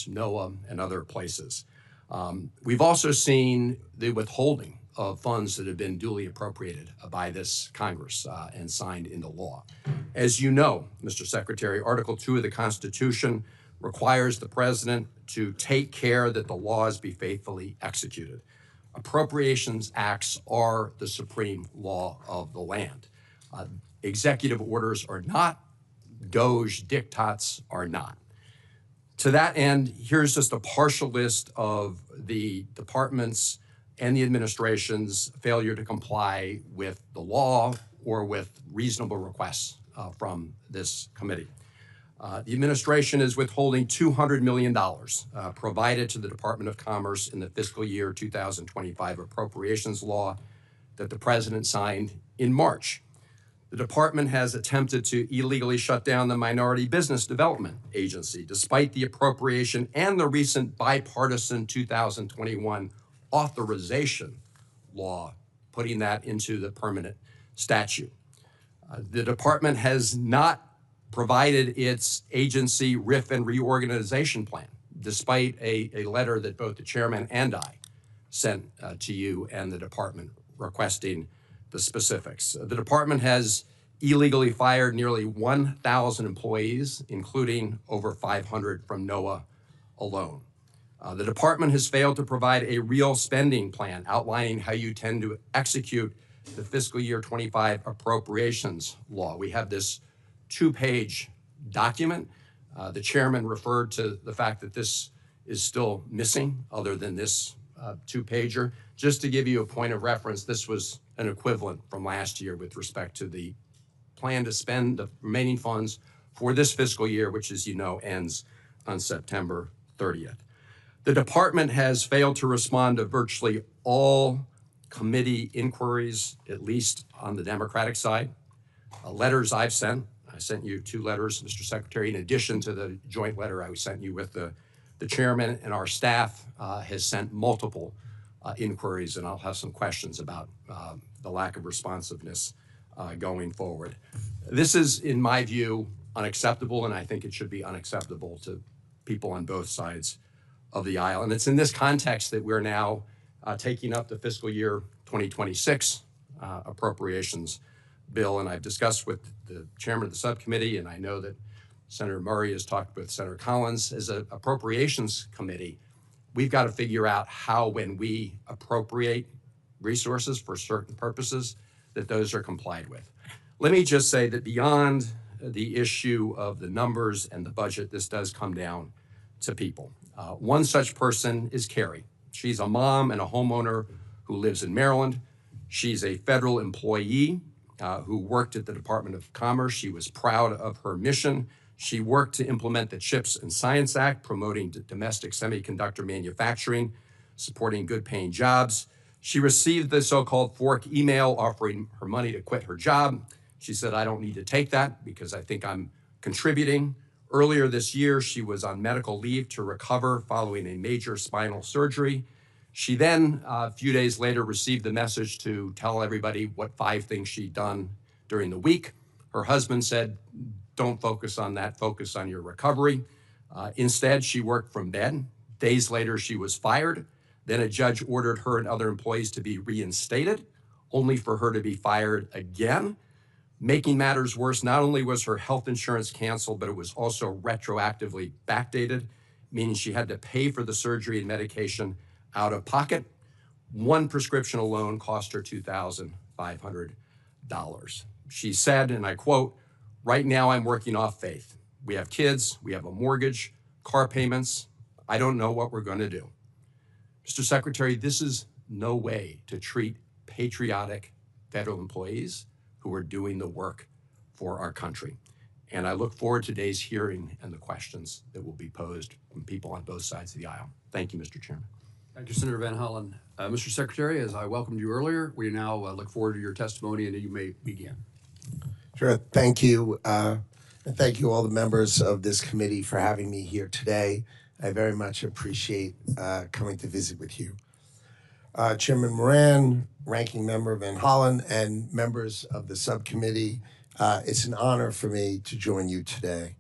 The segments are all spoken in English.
NOAA, and other places. We've also seen the withholding of funds that have been duly appropriated by this Congress and signed into law. As you know, Mr. Secretary, Article 2 of the Constitution requires the President to take care that the laws be faithfully executed. Appropriations Acts are the supreme law of the land. Executive orders are not, DOJ diktats are not. To that end, here's just a partial list of the department's and the administration's failure to comply with the law or with reasonable requests from this committee. The administration is withholding $200 million provided to the Department of Commerce in the fiscal year 2025 appropriations law that the President signed in March. The department has attempted to illegally shut down the Minority Business Development Agency, despite the appropriation and the recent bipartisan 2021 authorization law, putting that into the permanent statute. The department has not provided its agency RIF and reorganization plan, despite a letter that both the chairman and I sent to you and the department requesting the specifics. The department has illegally fired nearly 1,000 employees, including over 500 from NOAA alone. The department has failed to provide a real spending plan outlining how you tend to execute the fiscal year 25 appropriations law. We have this 2-page document. The chairman referred to the fact that this is still missing other than this 2-pager. Just to give you a point of reference, this was an equivalent from last year with respect to the plan to spend the remaining funds for this fiscal year, which, as you know, ends on September 30th. The department has failed to respond to virtually all committee inquiries, at least on the Democratic side. Letters I've sent, I sent you 2 letters, Mr. Secretary, in addition to the joint letter I sent you with the chairman, and our staff has sent multiple inquiries, and I'll have some questions about the lack of responsiveness going forward. This is, in my view, unacceptable, and I think it should be unacceptable to people on both sides of the aisle. And it's in this context that we're now taking up the fiscal year 2026 appropriations bill. And I've discussed with the chairman of the subcommittee, and I know that Senator Murray has talked with Senator Collins. As an appropriations committee, we've got to figure out how, when we appropriate resources for certain purposes, that those are complied with. Let me just say that beyond the issue of the numbers and the budget, this does come down to people. One such person is Carrie. She's a mom and a homeowner who lives in Maryland. She's a federal employee who worked at the Department of Commerce. She was proud of her mission. She worked to implement the CHIPS and Science Act, promoting domestic semiconductor manufacturing, supporting good-paying jobs. She received the so-called fork email offering her money to quit her job. She said, "I don't need to take that because I think I'm contributing." Earlier this year, she was on medical leave to recover following a major spinal surgery. She then, a few days later, received the message to tell everybody what 5 things she'd done during the week. Her husband said, "Don't focus on that, focus on your recovery." Instead, she worked from bed. Days later, she was fired. Then a judge ordered her and other employees to be reinstated, only for her to be fired again. Making matters worse, not only was her health insurance canceled, but it was also retroactively backdated, meaning she had to pay for the surgery and medication out of pocket. One prescription alone cost her $2,500. She said, and I quote, "Right now I'm working off faith. We have kids, we have a mortgage, car payments. I don't know what we're going to do." Mr. Secretary, this is no way to treat patriotic federal employees who are doing the work for our country. And I look forward to today's hearing and the questions that will be posed from people on both sides of the aisle. Thank you, Mr. Chairman. Thank you, Senator Van Hollen. Mr. Secretary, as I welcomed you earlier, we now look forward to your testimony, and you may begin. Sure. Thank you. And thank you all the members of this committee for having me here today. I very much appreciate coming to visit with you. Chairman Moran, Ranking Member Van Hollen, and members of the subcommittee, it's an honor for me to join you today.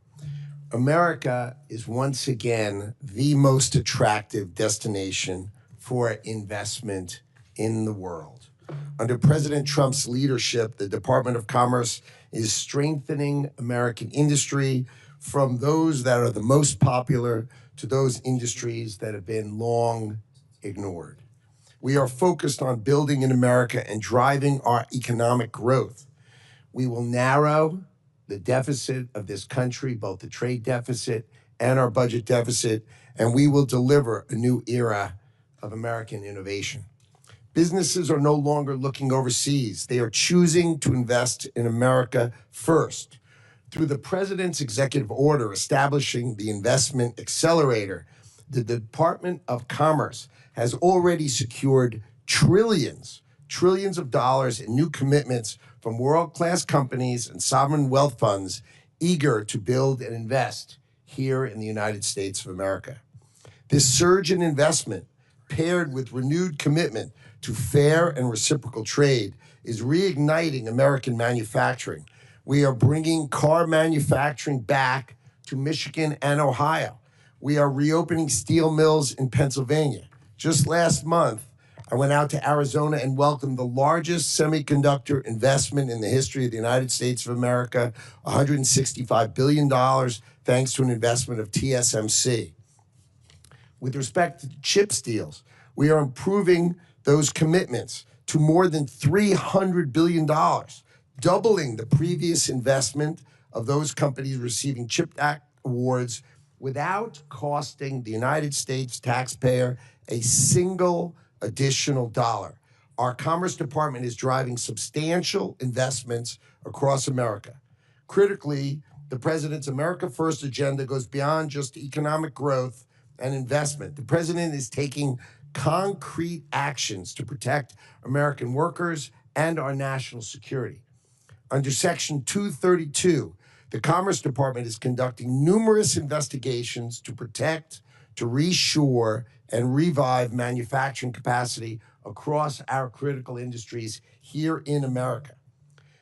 America is once again the most attractive destination for investment in the world. Under President Trump's leadership, the Department of Commerce is strengthening American industry from those that are the most popular to those industries that have been long ignored. We are focused on building in America and driving our economic growth. We will narrow the deficit of this country, both the trade deficit and our budget deficit, and we will deliver a new era of American innovation. Businesses are no longer looking overseas. They are choosing to invest in America first. Through the President's executive order establishing the Investment Accelerator, the Department of Commerce has already secured trillions of dollars in new commitments from world-class companies and sovereign wealth funds eager to build and invest here in the United States of America. This surge in investment, paired with renewed commitment to fair and reciprocal trade, is reigniting American manufacturing. We are bringing car manufacturing back to Michigan and Ohio. We are reopening steel mills in Pennsylvania. Just last month, I went out to Arizona and welcomed the largest semiconductor investment in the history of the United States of America, $165 billion, thanks to an investment of TSMC. With respect to CHIPS deals, we are improving those commitments to more than $300 billion, doubling the previous investment of those companies receiving CHIPS Act awards without costing the United States taxpayer a single additional dollar. Our Commerce Department is driving substantial investments across America. Critically, the President's America First agenda goes beyond just economic growth and investment. The President is taking concrete actions to protect American workers and our national security. Under Section 232, the Commerce Department is conducting numerous investigations to protect, to reshore, and revive manufacturing capacity across our critical industries here in America.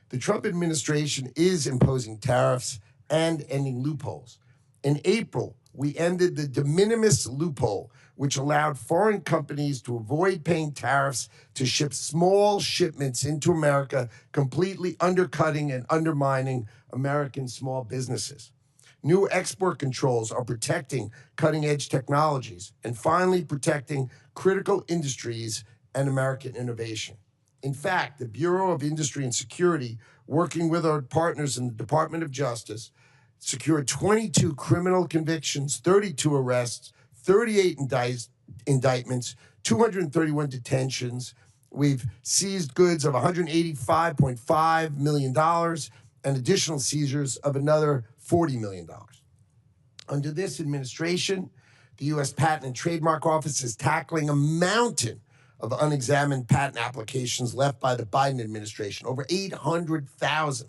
The Trump administration is imposing tariffs and ending loopholes. In April, we ended the de minimis loophole, which allowed foreign companies to avoid paying tariffs to ship small shipments into America, completely undercutting and undermining American small businesses. New export controls are protecting cutting-edge technologies and finally protecting critical industries and American innovation. In fact, the Bureau of Industry and Security, working with our partners in the Department of Justice, secured 22 criminal convictions, 32 arrests, 38 indictments, 231 detentions. We've seized goods of $185.5 million and additional seizures of another $40 million. Under this administration, the U.S. Patent and Trademark Office is tackling a mountain of unexamined patent applications left by the Biden administration, over 800,000.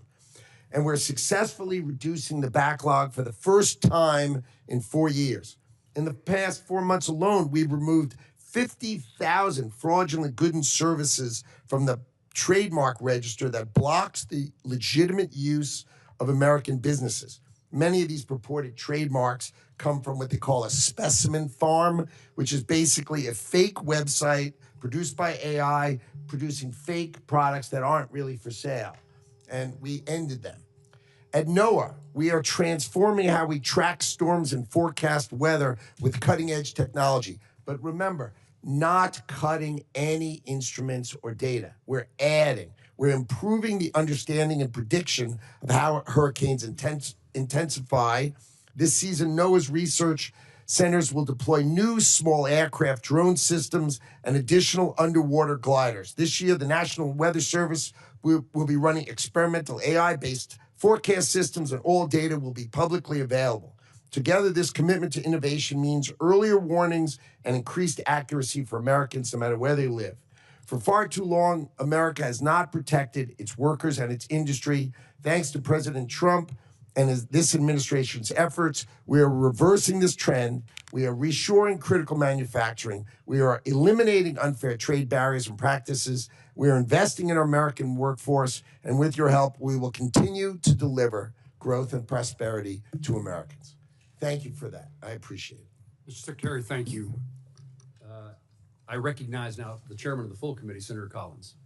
And we're successfully reducing the backlog for the first time in 4 years. In the past 4 months alone, we've removed 50,000 fraudulent goods and services from the trademark register that blocks the legitimate use of American businesses. Many of these purported trademarks come from what they call a specimen farm, which is basically a fake website produced by AI, producing fake products that aren't really for sale. And we ended them. At NOAA, we are transforming how we track storms and forecast weather with cutting-edge technology. But remember, not cutting any instruments or data. We're adding. We're improving the understanding and prediction of how hurricanes intensify. This season, NOAA's research centers will deploy new small aircraft drone systems and additional underwater gliders. This year, the National Weather Service will be running experimental AI-based forecast systems, and all data will be publicly available. Together, this commitment to innovation means earlier warnings and increased accuracy for Americans no matter where they live. For far too long, America has not protected its workers and its industry. Thanks to President Trump and this administration's efforts, we are reversing this trend. We are reshoring critical manufacturing. We are eliminating unfair trade barriers and practices. We are investing in our American workforce. And with your help, we will continue to deliver growth and prosperity to Americans. Thank you for that. I appreciate it. Mr. Secretary, thank you. I recognize now the chairman of the full committee, Senator Collins.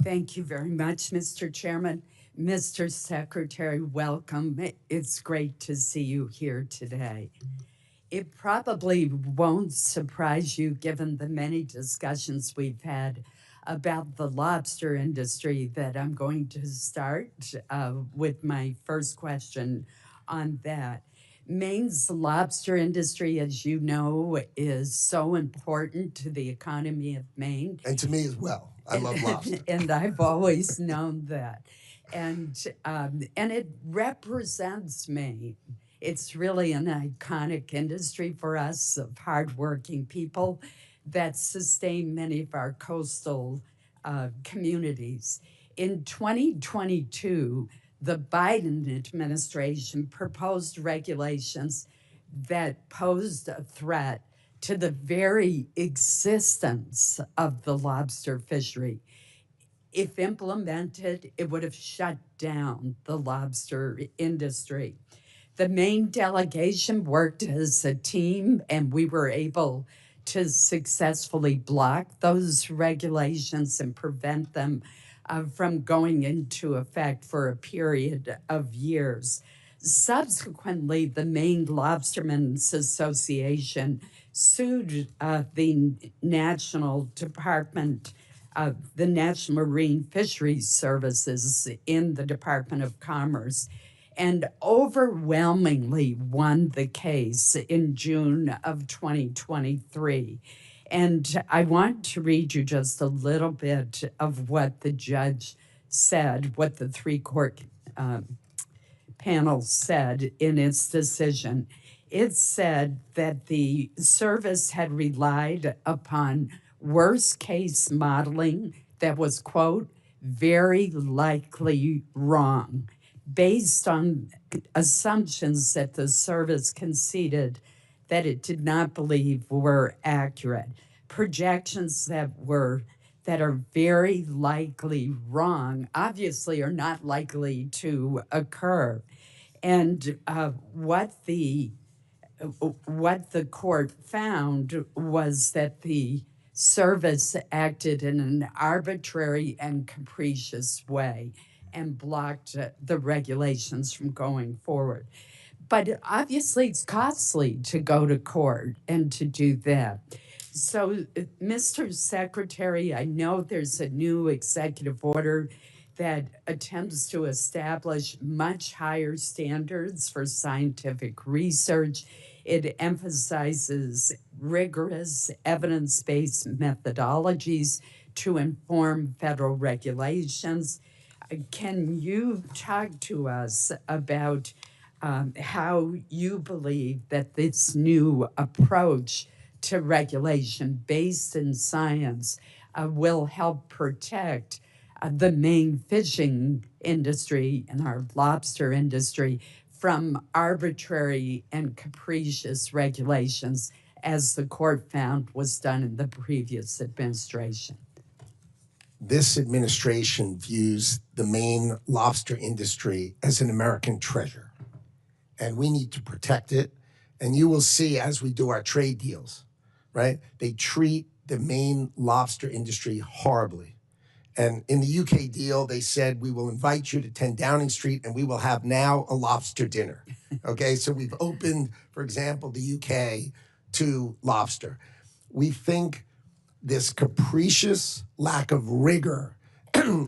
Thank you very much, Mr. Chairman. Mr. Secretary, welcome. It's great to see you here today. It probably won't surprise you, given the many discussions we've had about the lobster industry, that I'm going to start with my first question on that. Maine's lobster industry, as you know, is so important to the economy of Maine. And to me as well. I love lobster. And I've always known that. And it represents Maine. It's really an iconic industry for us of hardworking people that sustain many of our coastal communities. In 2022, the Biden administration proposed regulations that posed a threat to the very existence of the lobster fishery. If implemented, it would have shut down the lobster industry. The Maine delegation worked as a team, and we were able to successfully block those regulations and prevent them from going into effect for a period of years. Subsequently, the Maine Lobstermen's Association sued the National Department of the National Marine Fisheries Services in the Department of Commerce, and overwhelmingly won the case in June of 2023. And I want to read you just a little bit of what the judge said, what the three-court panel said in its decision. It said that the service had relied upon worst-case modeling that was, quote, very likely wrong, based on assumptions that the service conceded that it did not believe were accurate. Projections that are very likely wrong obviously are not likely to occur. And what the court found was that the service acted in an arbitrary and capricious way and blocked the regulations from going forward. But obviously it's costly to go to court and to do that. So, Mr. Secretary, I know there's a new executive order that attempts to establish much higher standards for scientific research. It emphasizes rigorous evidence-based methodologies to inform federal regulations. Can you talk to us about how you believe that this new approach to regulation based in science will help protect the Maine fishing industry and our lobster industry from arbitrary and capricious regulations, as the court found was done in the previous administration? This administration views the Maine lobster industry as an American treasure, and we need to protect it. And you will see as we do our trade deals, right? They treat the Maine lobster industry horribly. And in the UK deal, they said, we will invite you to 10 Downing Street and we will have now a lobster dinner. Okay, so we've opened, for example, the UK to lobster. We think this capricious lack of rigor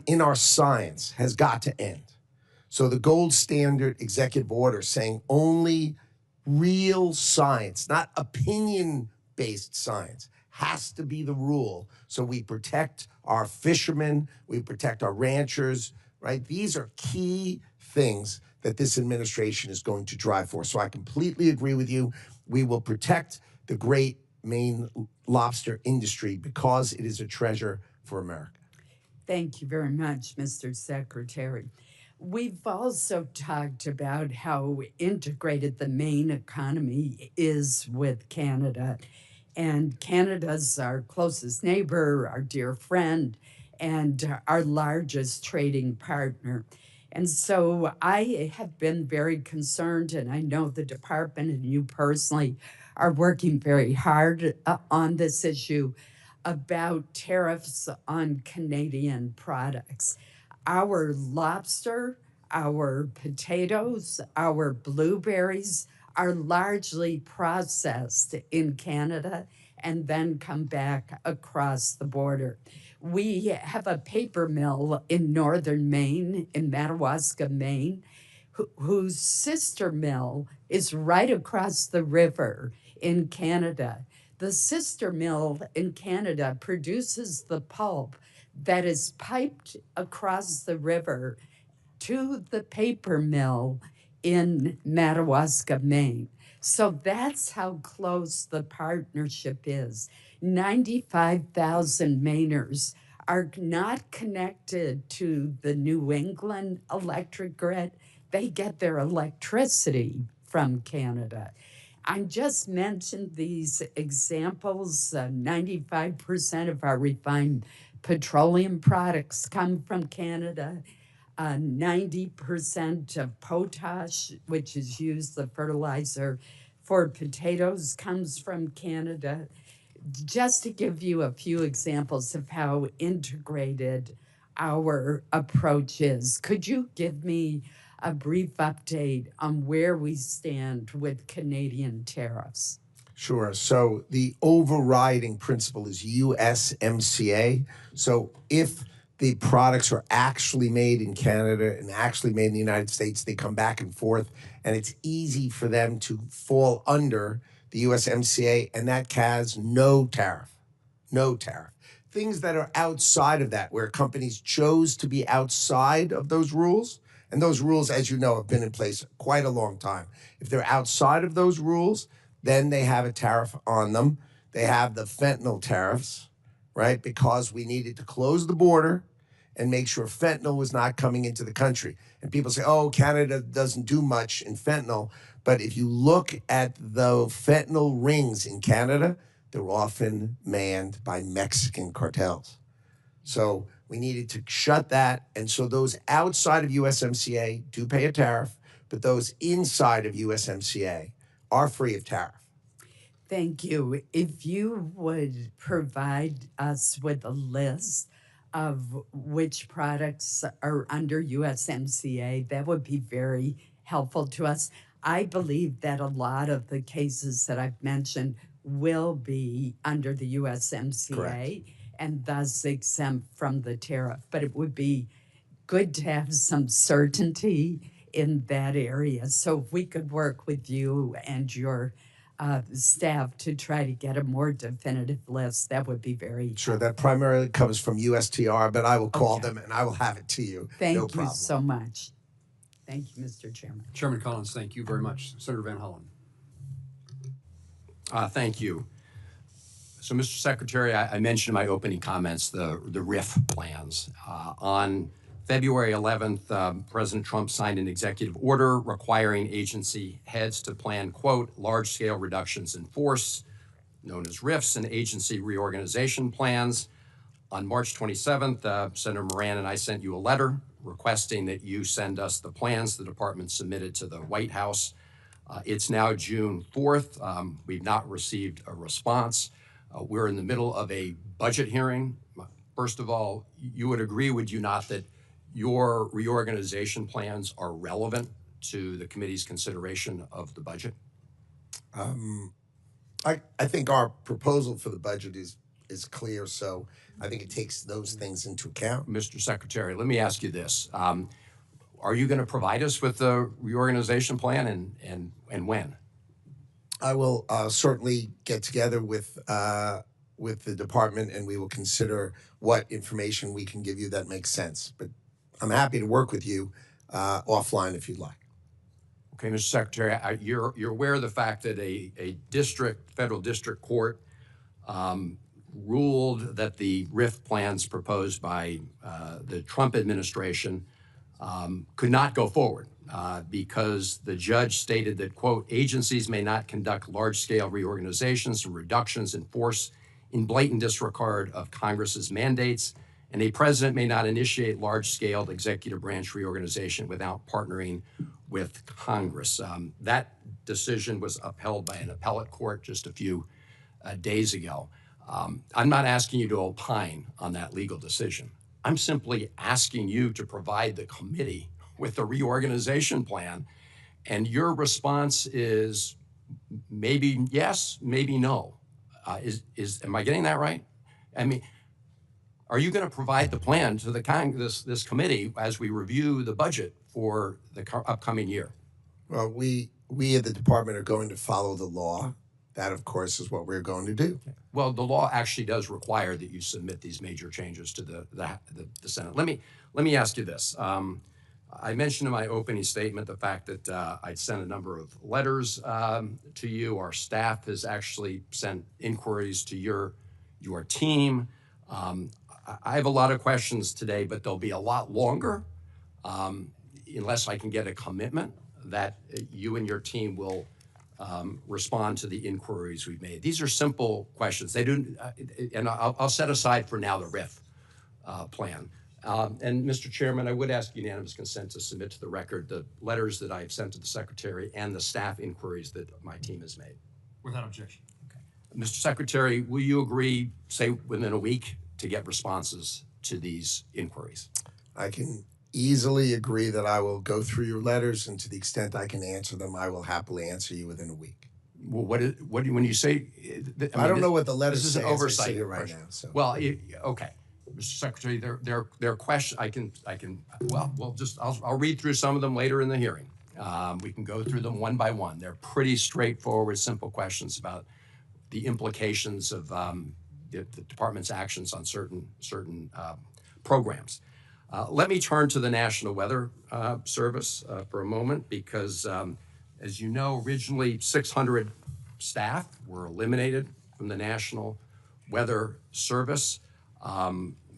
in our science has got to end. So the gold standard executive order saying only real science, not opinion-based science, has to be the rule. So we protect our fishermen, we protect our ranchers, right? These are key things that this administration is going to drive for. So I completely agree with you. We will protect the great Maine lobster industry because it is a treasure for America. Thank you very much, Mr. Secretary. We've also talked about how integrated the Maine economy is with Canada. And Canada's our closest neighbor, our dear friend, and our largest trading partner. And so I have been very concerned, and I know the department and you personally are working very hard on this issue about tariffs on Canadian products. Our lobster, our potatoes, our blueberries are largely processed in Canada and then come back across the border. We have a paper mill in northern Maine, in Madawaska, Maine, whose sister mill is right across the river in Canada. The sister mill in Canada produces the pulp that is piped across the river to the paper mill in Madawaska, Maine. So that's how close the partnership is. 95,000 Mainers are not connected to the New England electric grid. They get their electricity from Canada. I just mentioned these examples. 95% of our refined petroleum products come from Canada. 90% of potash, which is used, the fertilizer for potatoes, comes from Canada. Just to give you a few examples of how integrated our approach is, could you give me a brief update on where we stand with Canadian tariffs? Sure. So the overriding principle is USMCA. So if the products are actually made in Canada and actually made in the United States, they come back and forth, and it's easy for them to fall under the USMCA, and that has no tariff. No tariff. Things that are outside of that, where companies chose to be outside of those rules, and those rules, as you know, have been in place quite a long time. If they're outside of those rules, then they have a tariff on them. They have the fentanyl tariffs, right? Because we needed to close the border and make sure fentanyl was not coming into the country. And people say, oh, Canada doesn't do much in fentanyl. But if you look at the fentanyl rings in Canada, they're often manned by Mexican cartels. So we needed to shut that. And so those outside of USMCA do pay a tariff, but those inside of USMCA are free of tariff. Thank you. If you would provide us with a list of which products are under USMCA, that would be very helpful to us. I believe that a lot of the cases that I've mentioned will be under the USMCA. Correct. And thus exempt from the tariff. But it would be good to have some certainty in that area. So if we could work with you and your staff to try to get a more definitive list, that would be very Sure, that primarily comes from USTR, but I will call Okay. them and I will have it to you. Thank No you problem. so much. Thank you, Mr. Chairman. Chairman Collins, thank you very much. Senator Van Hollen. Thank you. So, Mr. Secretary, I mentioned in my opening comments the RIF plans. On February 11th, President Trump signed an executive order requiring agency heads to plan, quote, large-scale reductions in force, known as RIFs, and agency reorganization plans. On March 27th, Senator Moran and I sent you a letter requesting that you send us the plans the department submitted to the White House. It's now June 4th. We've not received a response. We're in the middle of a budget hearing. First of all, you would agree, would you not, that your reorganization plans are relevant to the committee's consideration of the budget? I think our proposal for the budget is clear, so I think it takes those things into account. Mr. Secretary, let me ask you this. Are you going to provide us with the reorganization plan, and when? I will certainly get together with the department, and we will consider what information we can give you that makes sense. But I'm happy to work with you offline if you'd like. Okay, Mr. Secretary, you're aware of the fact that a federal district court ruled that the RIF plans proposed by the Trump administration could not go forward because the judge stated that, quote, agencies may not conduct large-scale reorganizations or reductions in force in blatant disregard of Congress's mandates and a president may not initiate large-scale executive branch reorganization without partnering with Congress. That decision was upheld by an appellate court just a few days ago. I'm not asking you to opine on that legal decision. I'm simply asking you to provide the committee with the reorganization plan, and your response is maybe yes, maybe no. Am I getting that right? I mean, are you going to provide the plan to this committee as we review the budget for the upcoming year? Well, we at the department are going to follow the law. That, of course, is what we're going to do. Well, the law actually does require that you submit these major changes to the Senate. Let me ask you this. I mentioned in my opening statement the fact that I'd sent a number of letters to you. Our staff has actually sent inquiries to your team. I have a lot of questions today, but they'll be a lot longer unless I can get a commitment that you and your team will respond to the inquiries we've made. These are simple questions. They do, and I'll set aside for now the RIF plan. And Mr. Chairman, I would ask unanimous consent to submit to the record the letters that I've sent to the Secretary and the staff inquiries that my team has made. Without objection. Okay. Mr. Secretary, will you agree, say within a week, to get responses to these inquiries? I can easily agree that I will go through your letters, and to the extent I can answer them, I will happily answer you within a week. Well, when you say? I don't know what the letters this is say an as I oversight sit here right question. now. So. Well, okay, Mr. Secretary, their question. I can. Well, I'll read through some of them later in the hearing. We can go through them one by one. They're pretty straightforward, simple questions about the implications of the department's actions on certain programs. Let me turn to the National Weather Service for a moment, because as you know, originally 600 staff were eliminated from the National Weather Service.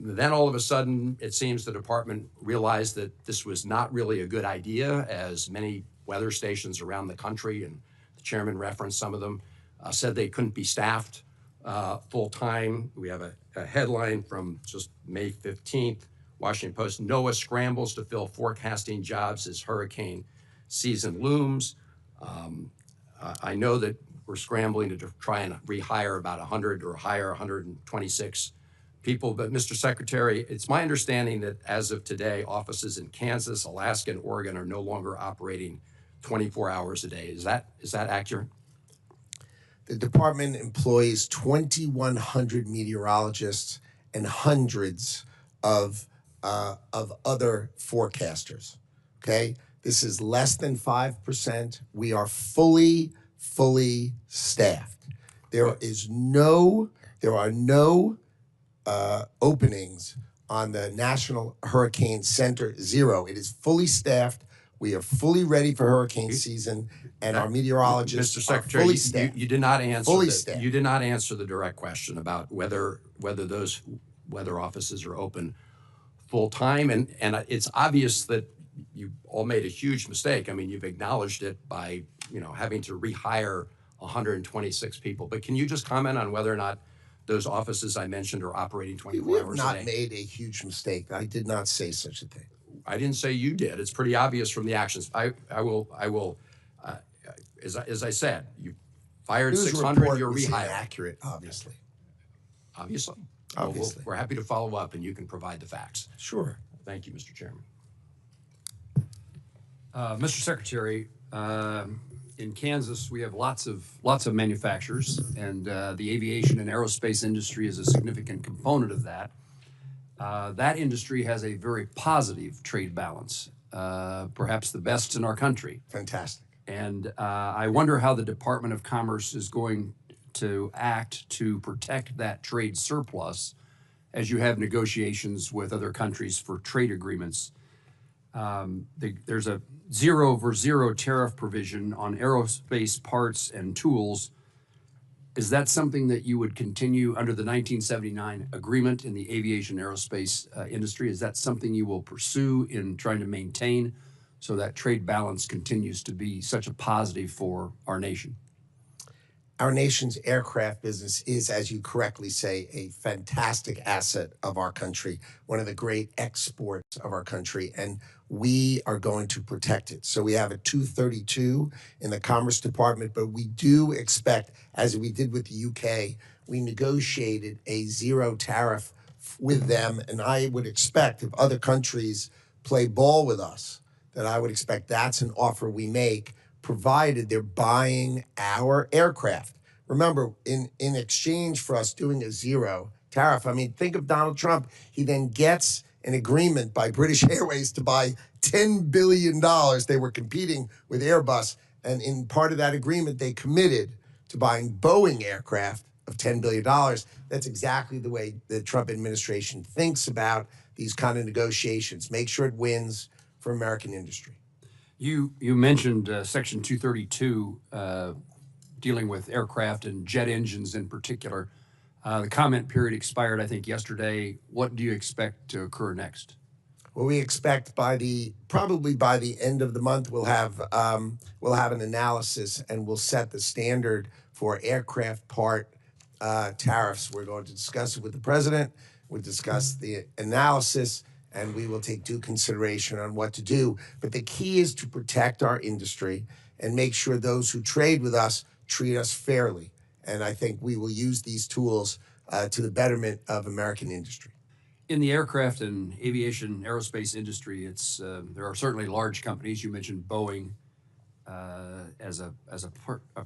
Then all of a sudden, it seems the department realized that this was not really a good idea, as many weather stations around the country, and the chairman referenced some of them, said they couldn't be staffed full time. We have a headline from just May 15th, Washington Post: NOAA scrambles to fill forecasting jobs as hurricane season looms. I know that we're scrambling to try and rehire about 100 or hire 126 people, but Mr. Secretary, it's my understanding that as of today, offices in Kansas, Alaska, and Oregon are no longer operating 24 hours a day. Is that accurate? The department employs 2,100 meteorologists and hundreds of other forecasters. Okay, this is less than 5%. We are fully staffed. There are no openings on the National Hurricane Center. Zero. It is fully staffed. We are fully ready for hurricane season, and our meteorologists Mr. Secretary, are fully staffed. you did not answer Fully staffed. You did not answer the direct question about whether those weather offices are open full time, and it's obvious that you all made a huge mistake. I mean, you've acknowledged it by having to rehire 126 people. But can you just comment on whether or not those offices I mentioned are operating 24 We have hours a not day? made a huge mistake. I did not say such a thing. I didn't say you did. It's pretty obvious from the actions. I will. As I said, you fired News 600. report You're was rehired. inaccurate, obviously. Obviously. Obviously. Well, we're happy to follow up, and you can provide the facts. Sure. Thank you, Mr. Chairman. Mr. Secretary, in Kansas, we have lots of manufacturers, and the aviation and aerospace industry is a significant component of that. That industry has a very positive trade balance, perhaps the best in our country. Fantastic. And I wonder how the Department of Commerce is going to act to protect that trade surplus as you have negotiations with other countries for trade agreements. There's a 0 tariff provision on aerospace parts and tools. Is that something that you would continue under the 1979 agreement in the aviation aerospace industry? Is that something you will pursue in trying to maintain so that trade balance continues to be such a positive for our nation? our nation's aircraft business is, as you correctly say, a fantastic asset of our country, one of the great exports of our country, and we are going to protect it. So we have a 232 in the Commerce Department, but we do expect, as we did with the UK, we negotiated a zero tariff with them, and I would expect if other countries play ball with us, that I would expect that's an offer we make, provided they're buying our aircraft. Remember, in exchange for us doing a zero tariff, I mean, think of Donald Trump. He then gets an agreement by British Airways to buy $10 billion. They were competing with Airbus, and in part of that agreement, they committed to buying Boeing aircraft of $10 billion. That's exactly the way the Trump administration thinks about these kind of negotiations. Make sure it wins for American industry. You mentioned Section 232 dealing with aircraft and jet engines in particular. The comment period expired, I think, yesterday. What do you expect to occur next? Well, we expect probably by the end of the month we'll have an analysis and we'll set the standard for aircraft part tariffs. We're going to discuss it with the president. We'll discuss the analysis, and we will take due consideration on what to do. But the key is to protect our industry and make sure those who trade with us treat us fairly. And I think we will use these tools to the betterment of American industry. In the aircraft and aviation aerospace industry, there are certainly large companies. You mentioned Boeing as a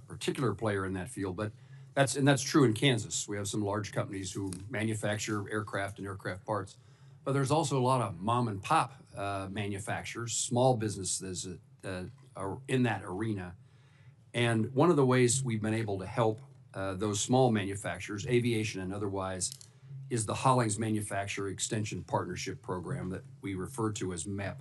particular player in that field, but that's true in Kansas. We have some large companies who manufacture aircraft and aircraft parts, but there's also a lot of mom and pop manufacturers, small businesses are in that arena. And one of the ways we've been able to help those small manufacturers, aviation and otherwise, is the Hollings Manufacturer Extension Partnership Program that we refer to as MEP.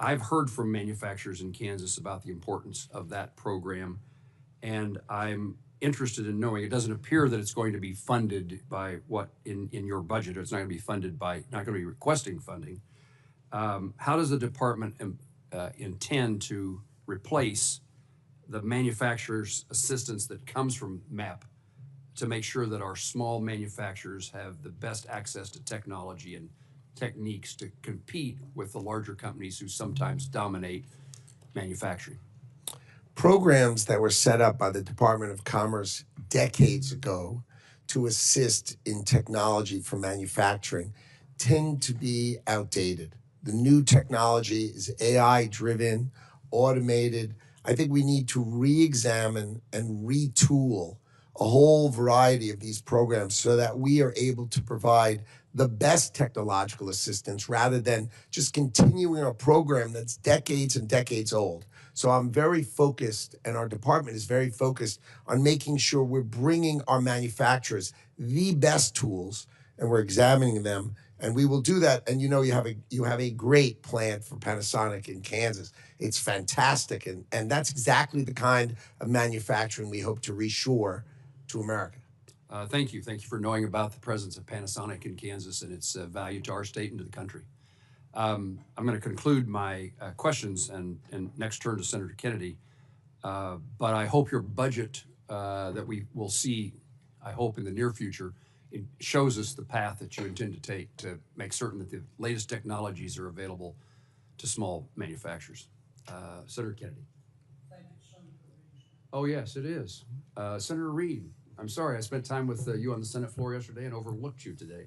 I've heard from manufacturers in Kansas about the importance of that program, and I'm interested in knowing, it doesn't appear that it's going to be funded by what in your budget, or it's not going to be funded by, not going to be requesting funding. How does the department intend to replace the manufacturer's assistance that comes from MEP to make sure that our small manufacturers have the best access to technology and techniques to compete with the larger companies who sometimes dominate manufacturing? Programs that were set up by the Department of Commerce decades ago to assist in technology for manufacturing tend to be outdated. The new technology is AI driven, automated. I think we need to re-examine and retool a whole variety of these programs so that we are able to provide the best technological assistance rather than just continuing a program that's decades and decades old. So I'm very focused, and our department is very focused on making sure we're bringing our manufacturers the best tools, and we're examining them, and we will do that. And you know, you have a great plant for Panasonic in Kansas. It's fantastic, and that's exactly the kind of manufacturing we hope to reshore to America. Thank you. Thank you for knowing about the presence of Panasonic in Kansas and its value to our state and to the country. I'm going to conclude my questions and next turn to Senator Kennedy. But I hope your budget that we will see, I hope in the near future, it shows us the path that you intend to take to make certain that the latest technologies are available to small manufacturers. Senator Kennedy. Thank you, Senator Reed. Oh, yes, it is. Senator Reed, I'm sorry, I spent time with you on the Senate floor yesterday and overlooked you today.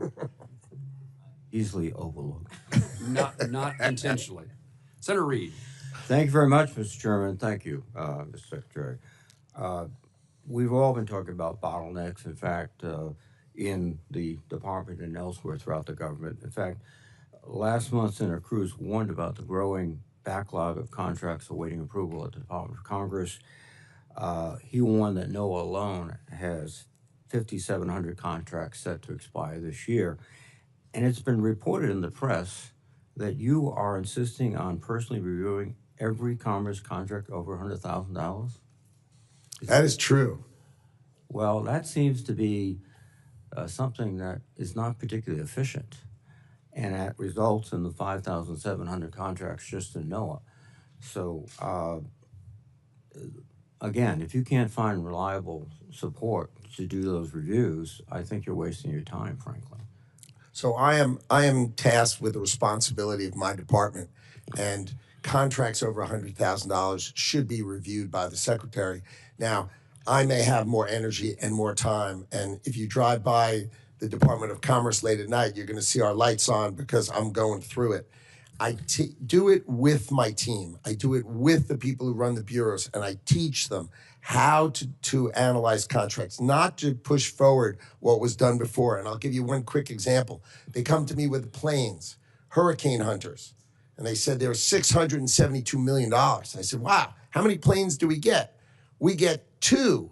Easily overlooked. Not intentionally. Senator Reed. Thank you very much, Mr. Chairman. Thank you, Mr. Secretary. We've all been talking about bottlenecks, in fact, in the department and elsewhere throughout the government. In fact, last month, Senator Cruz warned about the growing backlog of contracts awaiting approval at the Department of Congress. He warned that NOAA alone has 5,700 contracts set to expire this year. And it's been reported in the press that you are insisting on personally reviewing every Commerce contract over $100,000? That is true. Well, that seems to be something that is not particularly efficient. And that results in the 5,700 contracts just in NOAA. So again, if you can't find reliable support to do those reviews, I think you're wasting your time, frankly. So I am tasked with the responsibility of my department, and contracts over $100,000 should be reviewed by the secretary. Now, I may have more energy and more time, and if you drive by the Department of Commerce late at night, you're going to see our lights on because I'm going through it. Do it with my team. I do it with the people who run the bureaus, and I teach them how to analyze contracts, not to push forward what was done before. And I'll give you one quick example. They come to me with planes, hurricane hunters, and they said there were $672 million. I said, wow, how many planes do we get? We get two.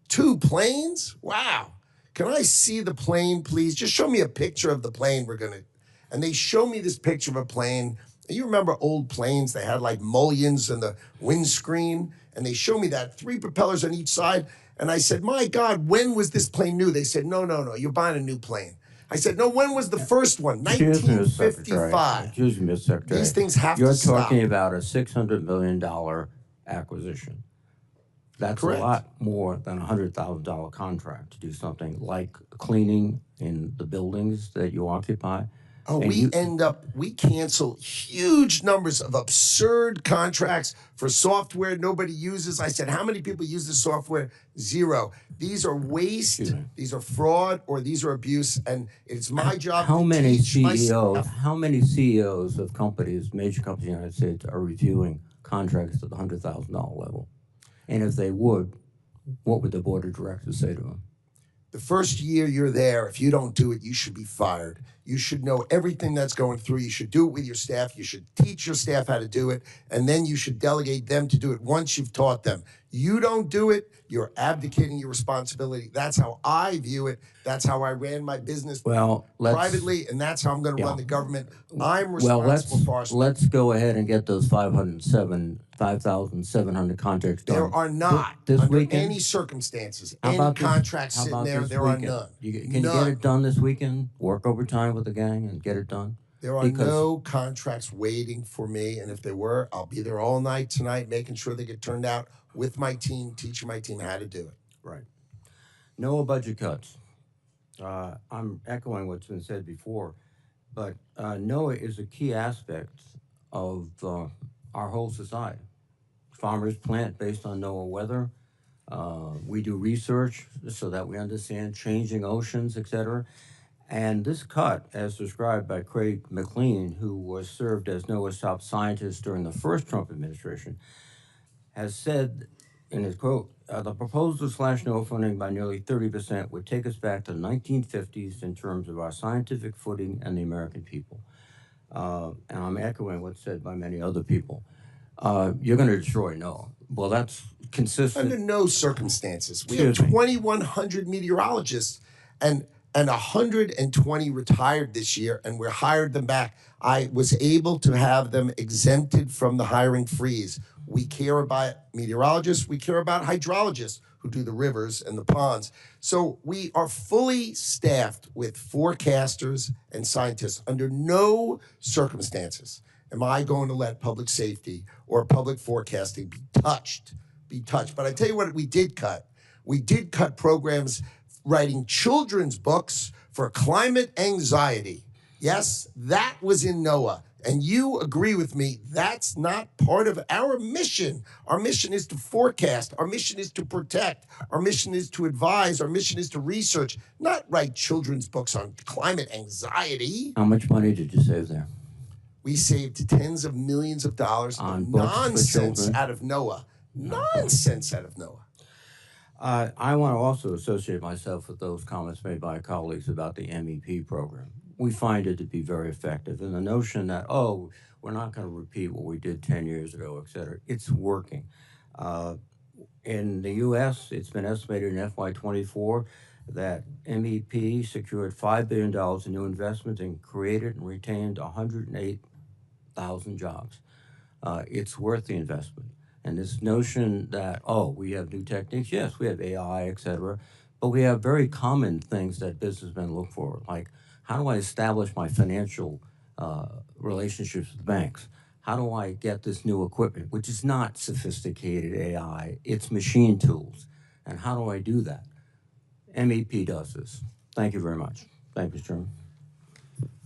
Two planes? Wow. Can I see the plane, please? Just show me a picture of the plane we're going to. And they show me this picture of a plane. You remember old planes? They had like mullions in the windscreen. And they show me that, 3 propellers on each side. And I said, my God, when was this plane new? They said, no, you're buying a new plane. I said, no, when was the first one? Excuse me, Mr. Secretary. 1955. Excuse me, Mr. Secretary. These things have You're to stop. talking about a $600 million acquisition. That's Correct. a lot more than a $100,000 contract to do something like cleaning in the buildings that you occupy. Oh, And we cancel huge numbers of absurd contracts for software nobody uses. I said, how many people use this software? 0. These are waste, Excuse me. these are fraud, or these are abuse, and it's my job How to many teach my CEOs? staff. How many CEOs of companies, major companies in the United States, are reviewing contracts at the $100,000 level? And if they would, what would the board of directors say to them? The first year you're there, if you don't do it, you should be fired. You should know everything that's going through. You should do it with your staff. You should teach your staff how to do it, and then you should delegate them to do it once you've taught them. You don't do it, you're abdicating your responsibility. That's how I view it. That's how I ran my business privately, and that's how I'm going to run the government. I'm Well, responsible for our staff. let's go ahead and get those 5,700 contracts done. There are not, this under weekend. any circumstances, How any about this- contracts how sitting about there. this There are weekend? none. Can you get None. it done this weekend? Work overtime with the gang and get it done? There are Because- no contracts waiting for me, and if there were, I'll be there all night tonight making sure they get turned out with my team, teaching my team how to do it. Right. No budget cuts. I'm echoing what's been said before, but NOAA is a key aspect of our whole society. Farmers plant based on NOAA weather. We do research so that we understand changing oceans, et cetera. And this cut, as described by Craig McLean, who was served as NOAA's top scientist during the first Trump administration, has said in his quote, the proposal to slash NOAA funding by nearly 30% would take us back to the 1950s in terms of our scientific footing and the American people. And I'm echoing what's said by many other people. You're going to destroy NOAA. Well, that's consistent. Under no circumstances. We Excuse have me. 2,100 meteorologists, and 120 retired this year, and we hired them back. I was able to have them exempted from the hiring freeze. We care about meteorologists. We care about hydrologists who do the rivers and the ponds. So we are fully staffed with forecasters and scientists. Under no circumstances am I going to let public safety or public forecasting be touched. But I tell you what we did cut. We did cut programs writing children's books for climate anxiety. Yes, that was in NOAA. And you agree with me, that's not part of our mission. Our mission is to forecast. Our mission is to protect. Our mission is to advise. Our mission is to research, not write children's books on climate anxiety. How much money did you save there? We saved tens of millions of dollars On of books for nonsense children? out of NOAA. Nonsense out of NOAA. I want to also associate myself with those comments made by colleagues about the MEP program. We find it to be very effective. And the notion that, oh, we're not going to repeat what we did 10 years ago, et cetera, it's working. In the U.S., it's been estimated in FY24 that MEP secured $5 billion in new investments and created and retained 108,000 jobs. It's worth the investment. And this notion that, oh, we have new techniques, yes, we have AI, et cetera, but we have very common things that businessmen look for, like how do I establish my financial relationships with banks? How do I get this new equipment, which is not sophisticated AI, it's machine tools. And how do I do that? MEP does this. Thank you very much. Thank you, Mr. Chairman.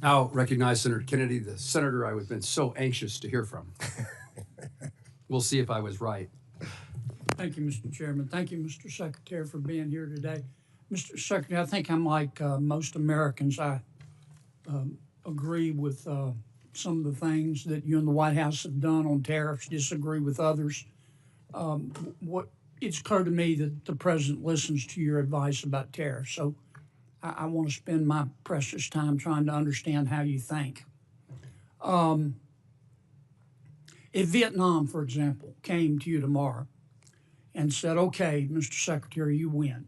Now recognize Senator Kennedy, the senator I've been so anxious to hear from. We'll see if I was right. Thank you, Mr. Chairman. Thank you, Mr. Secretary, for being here today. Mr. Secretary, I think I'm like most Americans. I agree with some of the things that you and the White House have done on tariffs, disagree with others. It's clear to me that the president listens to your advice about tariffs. So I want to spend my precious time trying to understand how you think. If Vietnam, for example, came to you tomorrow and said, okay, Mr. Secretary, you win.